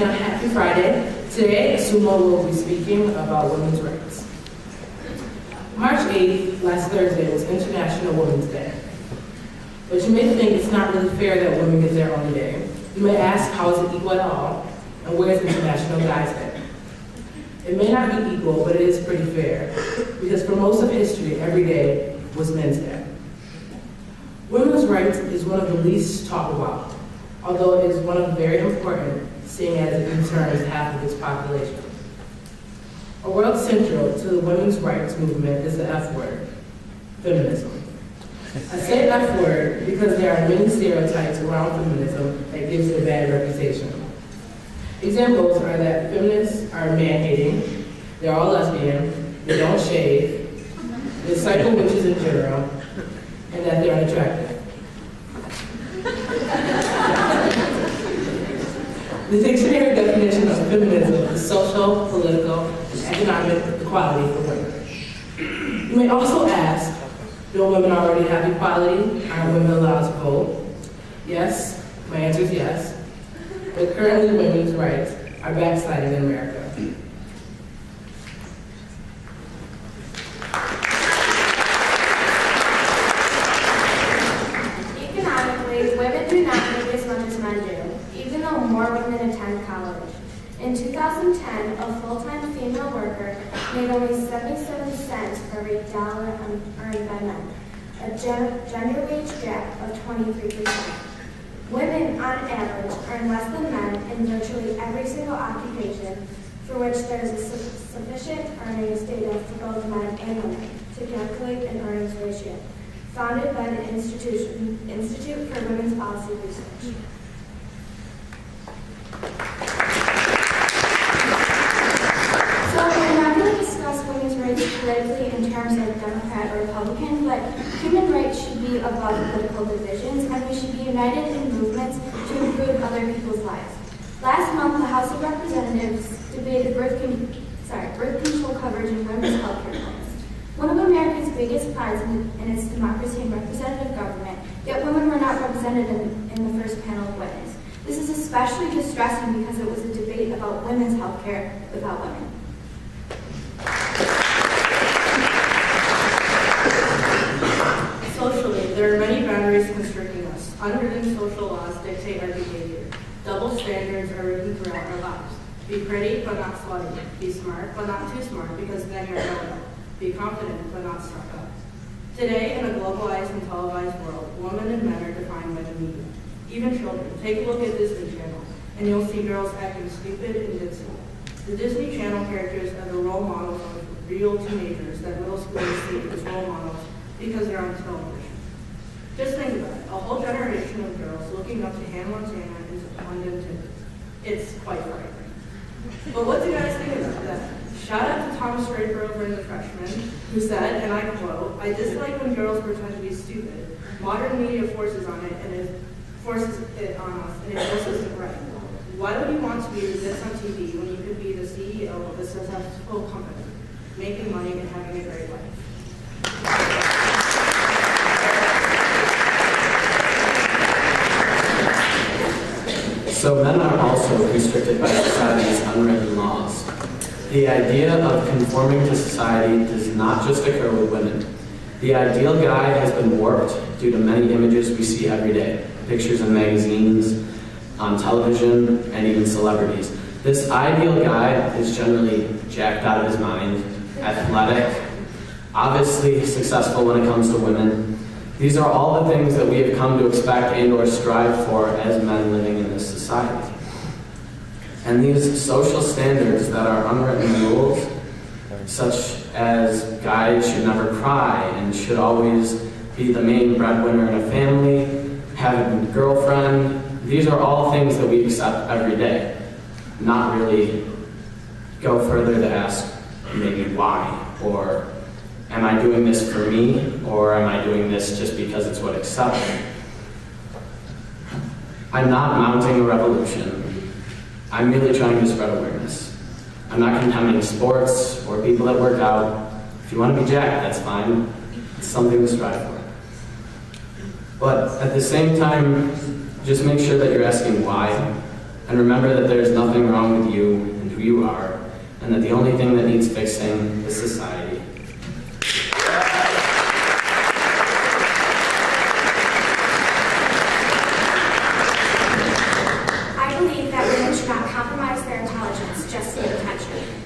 Happy Friday. Today, SUMA will be speaking about women's rights. March 8th, last Thursday, was International Women's Day. But you may think it's not really fair that women get their own day. You may ask, how is it equal at all? And where's International Guys Day? It may not be equal, but it is pretty fair, because for most of history, every day was Men's Day. Women's rights is one of the least talked about, although it is one of very important, seeing as it concerns half of its population. A word central to the women's rights movement is the F word, feminism. I say F word because there are many stereotypes around feminism that gives it a bad reputation. Examples are that feminists are man-hating, they're all lesbian, they don't shave, they cycle witches in general, and that they're unattractive. The dictionary definition of feminism is social, political, and economic equality for women. You may also ask, do women already have equality? Are women allowed to vote? Yes, my answer is yes. But currently women's rights are backsliding in America. Economically, women do not make as much as men do, even though more women attend college. In 2010, a full-time female worker made only 77 cents for every dollar earned by men, a gender wage gap of 23%. Women, on average, earn less than men in virtually every single occupation for which there is a sufficient earnings data for both men and women to calculate an earnings ratio, founded by the Institute for Women's Policy Research. So we're not going to discuss women's rights politically in terms of Democrat or Republican, but human rights should be above political divisions, and we should be united in movements to improve other people's lives. Last month, the House of Representatives debated birth control coverage in women's health care plans. One of America's biggest prides in its democracy and representative government, yet women were not represented in the first panel of witnesses. This is especially distressing because it was a debate about women's health care without women. Socially, there are many boundaries constricting us. Unwritten social laws dictate our behavior. Double standards are written throughout our lives. Be pretty, but not slutty. Be smart, but not too smart, because then you're know-it-all. Be confident, but not stuck up. Today, in a globalized and televised world, women and men are defined by the media. Even children. Take a look at Disney Channel, and you'll see girls acting stupid and ditzy. The Disney Channel characters are the role models of real teenagers that middle schoolers see as role models because they're on television. Just think about it. A whole generation of girls looking up to Hannah Montana and London Tibbetts. It's quite frightening. But what do you guys think about that? Shout out to Thomas Draper over in The Freshman, who said, and I quote, "I dislike when girls pretend to be stupid. Modern media forces it on us, and it just isn't right. Why would you want to be this on TV when you could be the CEO of a successful company, making money and having a great life?" So men are also restricted by society's unwritten laws. The idea of conforming to society does not just occur with women. The ideal guy has been warped due to many images we see every day, pictures in magazines, on television, and even celebrities. This ideal guy is generally jacked out of his mind, athletic, obviously successful when it comes to women. These are all the things that we have come to expect and or strive for as men living in this society. And these social standards that are unwritten rules, such as guys should never cry and should always be the main breadwinner in a family, have a girlfriend, these are all things that we accept every day. Not really go further to ask maybe why, or am I doing this for me, or am I doing this just because it's what's accepted? I'm not mounting a revolution. I'm merely trying to spread awareness. I'm not condemning sports or people that work out. If you want to be jacked, that's fine. It's something to strive for. But at the same time, just make sure that you're asking why, and remember that there's nothing wrong and that the only thing that needs fixing is society. I believe that women should not compromise their intelligence just to get attention.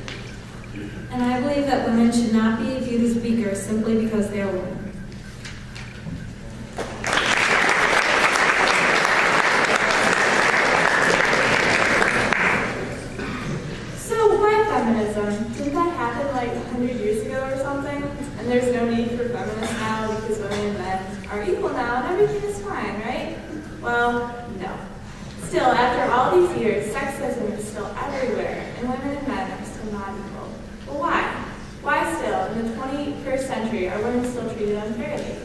And I believe that women should not be viewed as weaker simply because they are women. So why feminism? Didn't that happen like 100 years ago or something? And there's no need for feminists now because women and men are equal now and everything is fine, right? Well, no. Still, after all these years, sexism is still everywhere, and women and men are still not equal. Well, why? Why still, in the 21st century, are women still treated unfairly?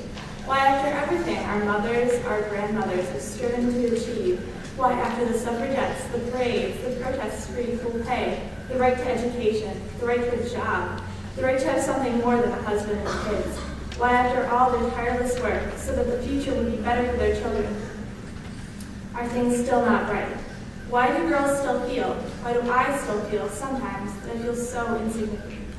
Why, after everything our mothers, our grandmothers have striven to achieve, why, after the suffragettes, the parades, the protests for equal pay, the right to education, the right to a job, the right to have something more than a husband and kids, why, after all their tireless work, so that the future would be better for their children, are things still not right? Why do girls still feel, why do I still feel sometimes that I feel so insignificant?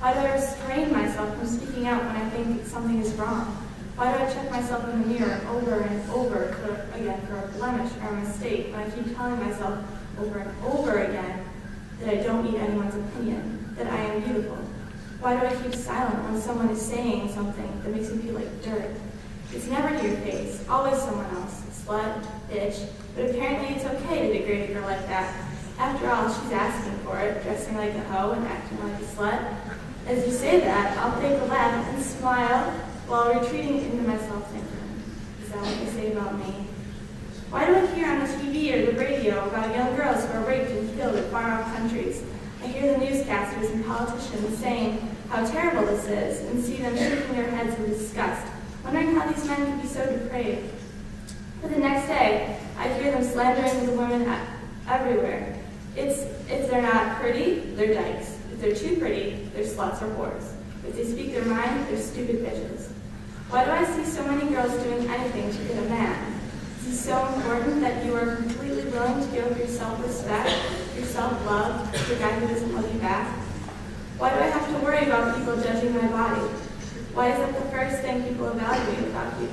Why do I restrain myself from speaking out when I think something is wrong? Why do I check myself in the mirror over and over for a blemish or a mistake when I keep telling myself over and over again that I don't need anyone's opinion, that I am beautiful? Why do I keep silent when someone is saying something that makes me feel like dirt? It's never to your face, always someone else, slut, bitch, but apparently it's okay to degrade a girl like that. After all, she's asking for it, dressing like a hoe and acting like a slut. As you say that, I'll take a laugh and smile while retreating into myself thinking, is that what they say about me? Why do I hear on the TV or the radio about young girls who are raped and killed in far-off countries? I hear the newscasters and politicians saying how terrible this is and see them shaking their heads in disgust, wondering how these men can be so depraved. But the next day, I hear them slandering the women everywhere. If they're not pretty, they're dykes. If they're too pretty, they're sluts or whores. If they speak their mind, they're stupid bitches. Why do I see so many girls doing anything to get a man? Is it so important that you are completely willing to give your self-respect, your self-love, to a guy who doesn't love you back? Why do I have to worry about people judging my body? Why is that the first thing people evaluate about you?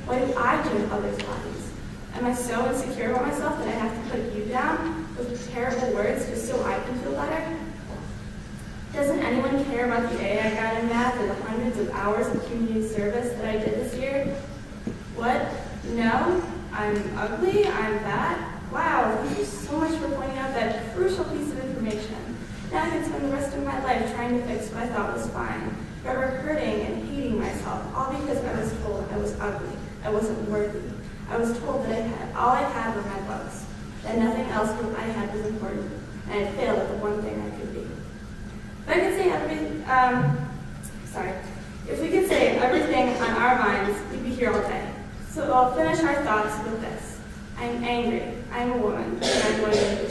Why do I judge others' bodies? Am I so insecure about myself that I have to put you down with terrible words just so I can feel better? Doesn't anyone care about the A I got in math or the hundreds of hours of community service that I did this year? What? No? I'm ugly? I'm fat? Wow, thank you so much for pointing out that crucial piece of information. Now I can spend the rest of my life trying to fix what I thought was fine, forever hurting and hating myself, all because I was told I was ugly, I wasn't worthy. I was told that all I had were my books, that nothing else I had was important, and I had failed at the one thing I could be. If I could say if we could say everything on our minds, we'd be here all day. So I'll finish our thoughts with this. I'm angry. I'm a woman, and I'm going to